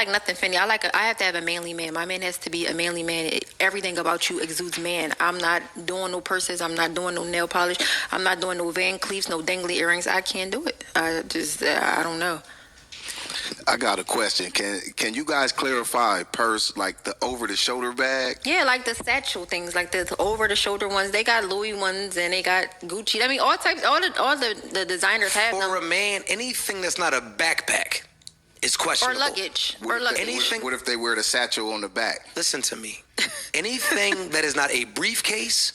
like nothing feminine. I have to have a manly man. My man has to be a manly man. Everything about you exudes man. I'm not doing no purses. I'm not doing no nail polish. I'm not doing no Van Cleefs, no dangly earrings. I can't do it. I don't know. I got a question. Can you guys clarify purse, like the over the shoulder bag? Yeah, like the satchel things, like the over the shoulder ones. They got Louis ones and they got Gucci. I mean, all types. All the designers have For them. a man, anything that's not a backpack is questionable. Or luggage. Anything. What if they wear the satchel on the back? Listen to me. Anything that is not a briefcase,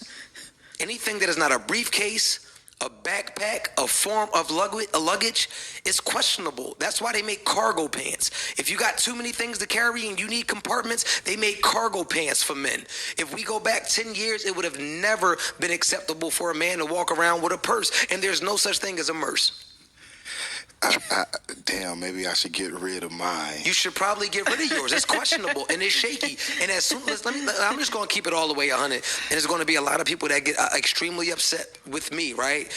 a backpack, a form of luggage is questionable. That's why they make cargo pants. If you got too many things to carry and you need compartments, they make cargo pants for men. If we go back 10 years, it would have never been acceptable for a man to walk around with a purse, and there's no such thing as a merce. Damn, maybe I should get rid of mine. You should probably get rid of yours. It's questionable and it's shaky. And as soon as I'm just going to keep it all the way 100. And there's going to be a lot of people that get extremely upset with me, right?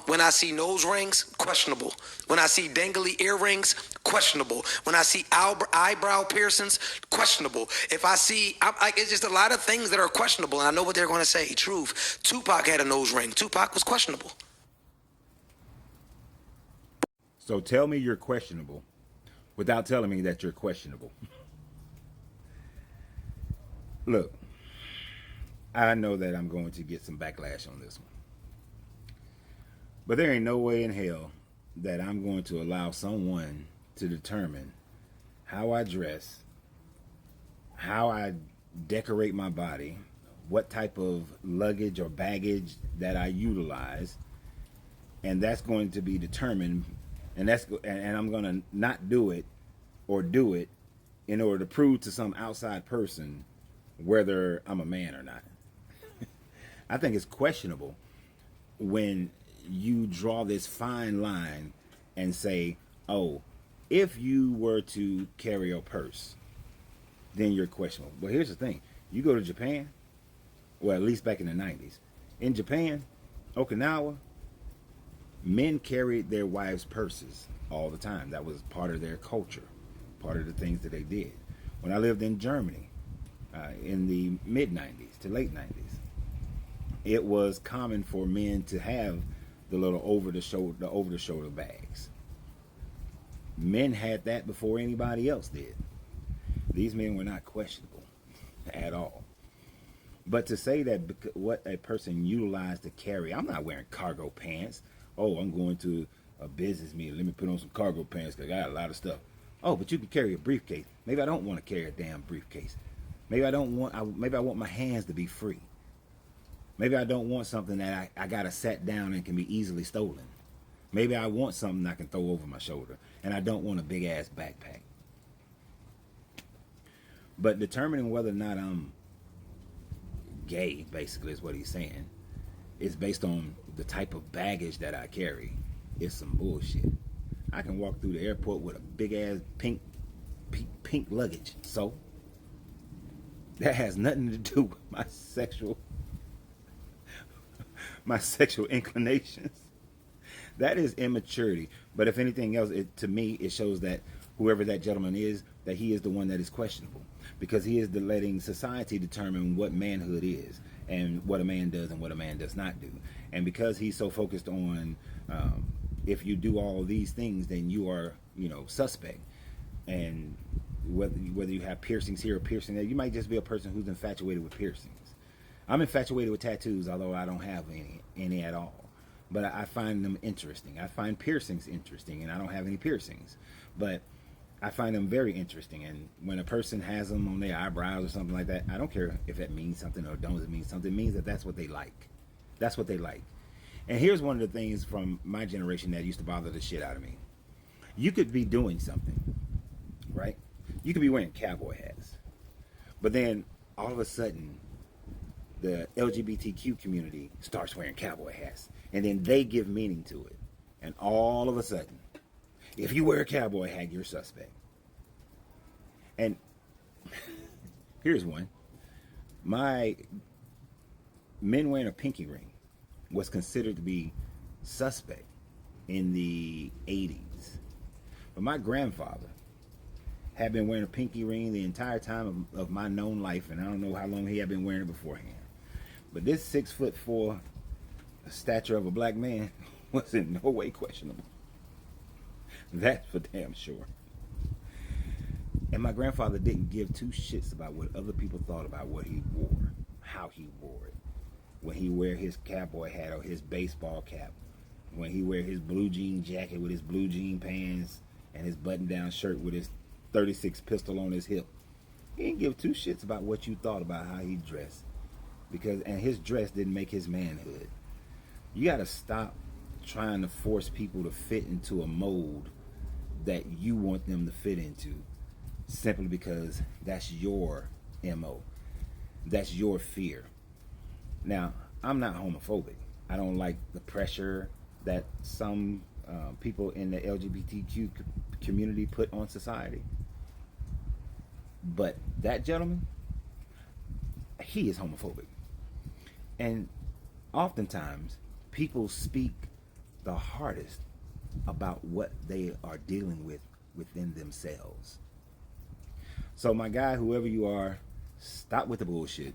When I see nose rings, questionable. When I see dangly earrings, questionable. When I see eyebrow piercings, questionable. If I see, it's just a lot of things that are questionable. And I know what they're going to say. Truth. Tupac had a nose ring. Tupac was questionable. So tell me you're questionable without telling me that you're questionable. Look, I know that I'm going to get some backlash on this one. But there ain't no way in hell that I'm going to allow someone to determine how I dress, how I decorate my body, what type of luggage or baggage that I utilize, and that's going to be determined. And I'm gonna not do it or do it in order to prove to some outside person whether I'm a man or not. I think it's questionable when you draw this fine line and say, oh, if you were to carry a purse, then you're questionable. But here's the thing. You go to Japan, well, at least back in the 90s. In Japan, Okinawa, men carried their wives' purses all the time. That was part of their culture, part of the things that they did. When I lived in Germany in the mid-90s to late 90s, it was common for men to have the little over-the-shoulder bags. Men had that before anybody else did. These men were not questionable at all. But to say that what a person utilized to carry, I'm not wearing cargo pants. Oh, I'm going to a business meeting. Let me put on some cargo pants because I got a lot of stuff. Oh, but you can carry a briefcase. Maybe I don't want to carry a damn briefcase. Maybe I want my hands to be free. Maybe I don't want something that I got to set down and can be easily stolen. Maybe I want something I can throw over my shoulder. And I don't want a big ass backpack. But determining whether or not I'm gay, basically, is what he's saying, is based on the type of baggage that I carry. It's some bullshit. I can walk through the airport with a big ass pink luggage. So that has nothing to do with my sexual inclinations. That is immaturity. But if anything else, to me, it shows that whoever that gentleman is, that he is the one that is questionable, because he is letting society determine what manhood is and what a man does and what a man does not do. And because he's so focused on if you do all of these things, then you are, suspect. And whether you have piercings here or piercing there, you might just be a person who's infatuated with piercings. I'm infatuated with tattoos, although I don't have any at all. But I find them interesting. I find piercings interesting, and I don't have any piercings. But I find them very interesting. And when a person has them on their eyebrows or something like that, I don't care if that means something or doesn't mean something. It means that that's what they like. That's what they like. And here's one of the things from my generation that used to bother the shit out of me. You could be doing something, right? You could be wearing cowboy hats. But then all of a sudden, the LGBTQ community starts wearing cowboy hats. And then they give meaning to it. And all of a sudden, if you wear a cowboy hat, you're suspect. And here's one. My men wearing a pinky ring was considered to be suspect in the 80s. But my grandfather, had been wearing a pinky ring the entire time of my known life, and I don't know how long he had been wearing it beforehand. But this 6'4" stature of a black man was in no way questionable. That's for damn sure. And my grandfather didn't give two shits about what other people thought about what he wore, how he wore it. When he wear his cowboy hat or his baseball cap, when he wear his blue jean jacket with his blue jean pants and his button-down shirt with his 36 pistol on his hip. He didn't give two shits about what you thought about how he dressed. And his dress didn't make his manhood. You gotta stop trying to force people to fit into a mold that you want them to fit into simply because that's your MO. That's your fear. Now, I'm not homophobic. I don't like the pressure that some people in the LGBTQ community put on society. But that gentleman, he is homophobic. And oftentimes, people speak the hardest about what they are dealing with within themselves. So my guy, whoever you are, stop with the bullshit.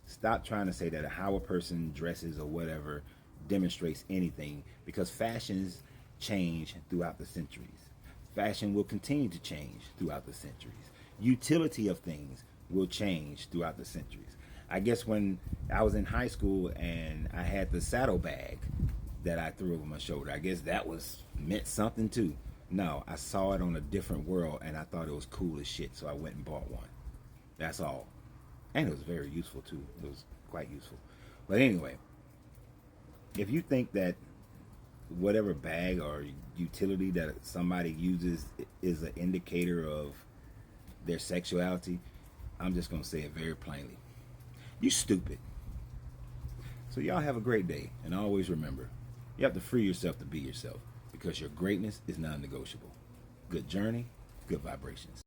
Stop trying to say that how a person dresses or whatever demonstrates anything, because fashions change throughout the centuries. Fashion will continue to change throughout the centuries. Utility of things will change throughout the centuries. I guess when I was in high school and I had the saddlebag that I threw over my shoulder, I guess that meant something too. No, I saw it on a different world and I thought it was cool as shit, so I went and bought one. That's all. And it was very useful too. It was quite useful. But anyway, if you think that whatever bag or utility that somebody uses is an indicator of their sexuality, I'm just going to say it very plainly. You stupid. So y'all have a great day. And always remember, you have to free yourself to be yourself, because your greatness is non-negotiable. Good journey, good vibrations.